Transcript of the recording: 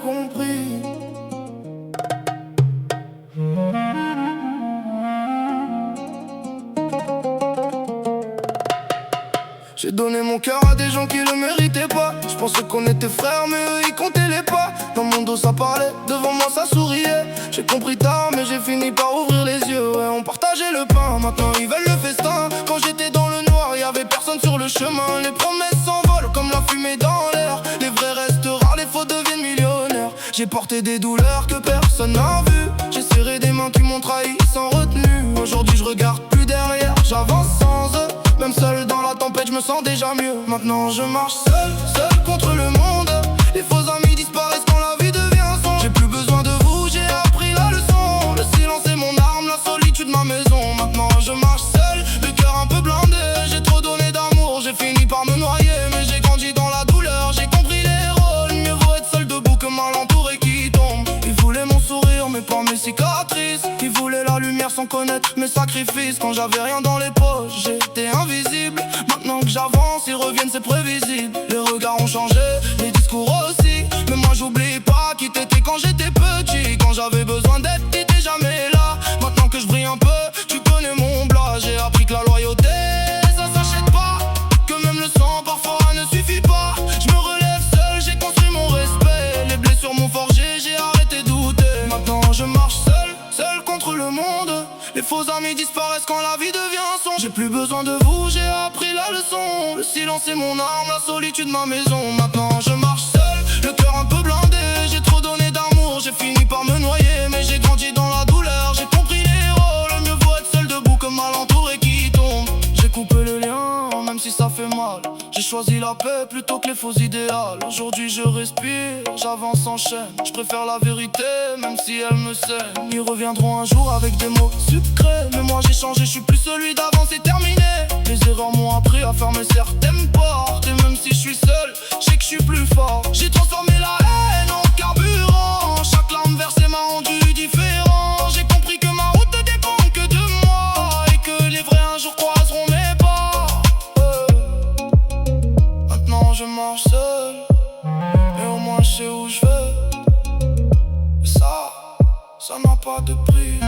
compris. J'ai donné mon cœur à des gens qui le méritaient pas. Je pensais qu'on était frères mais eux ils comptaient les pas. Dans mon dos ça parlait, devant moi ça souriait. J'ai compris tard mais j'ai fini par ouvrir les yeux. Ouais, on partageait le pain, maintenant ils veulent le festin. Quand j'étais dans le noir, y'avait personne sur le chemin. Les promesses s'envolent comme la fumée dans l'air. Les vrais restent rares, les faux deviennent millionnaires. J'ai porté des douleurs que personne n'a vues. J'ai serré des mains qui m'ont trahi sans retenue. Aujourd'hui je regarde plus derrière, j'avance sans eux. Même seul dans la tempête, je me sens déjà mieux. Maintenant je marche seul, seul contre le monde. Les faux amis disparaissent quand la vie devient sombre. J'ai plus besoin de vous, j'ai appris la leçon. Le silence est mon arme, la solitude ma maison. Maintenant je marche seul, le cœur un peu blindé. J'ai trop donné d'amour, j'ai fini par me noyer. Mais j'ai grandi dans la douleur, j'ai compris les rôles. Mieux vaut être seul debout que mal entouré qui tombe. Ils voulaient mon sourire mais pas mes cicatrices. Ils voulaient la lumière sans connaître mes sacrifices. Quand j'avais rien dans les poches, j'étais invisible. Maintenant que j'avance, ils reviennent, c'est prévisible. Les regards ont changé, les discours aussi. Mais moi j'oublie pas qui t'étais quand j'étais petit. Quand j'avais besoin d'aide, t'étais jamais là. Maintenant que je brille un peu, tu connais mon blas. J'ai appris que la loyauté, ça s'achète pas. Que même le sang parfois ne suffit pas. Je me relève seul, j'ai construit mon respect. Les blessures m'ont forgé, j'ai arrêté de douter. Maintenant je marche seul, seul contre le monde. Les faux amis disparaissent quand la vie devient sombre. J'ai plus besoin de vous, j'ai appris la leçon. Le silence est mon arme, la solitude ma maison. Maintenant je marche seul, le cœur un peu blindé. J'ai trop donné d'amour, j'ai fini par me noyer. Mais j'ai grandi dans la douleur, j'ai compris les rôles. Le mieux vaut être seul debout que mal entouré qui tombe. J'ai coupé le lien, même si ça fait mal. J'ai choisi la paix plutôt que les faux idéaux. Aujourd'hui je respire, j'avance en chaîne. Je préfère la vérité, même si elle me saigne. Ils reviendront un jour avec des mots sucrés. Mais moi j'ai changé, je suis plus celui d'avant, c'est terminé. Les erreurs m'ont appris à fermer certaines portes. Et même si je suis seul, je sais que je suis plus fort. J'ai transformé la haine en carburant. Chaque larme versée m'a rendu différent. J'ai compris que ma route ne dépend que de moi. Et que les vrais un jour croiseront mes pas. Maintenant je marche seul, mais au moins je sais où je vais. Et ça n'a pas de prix.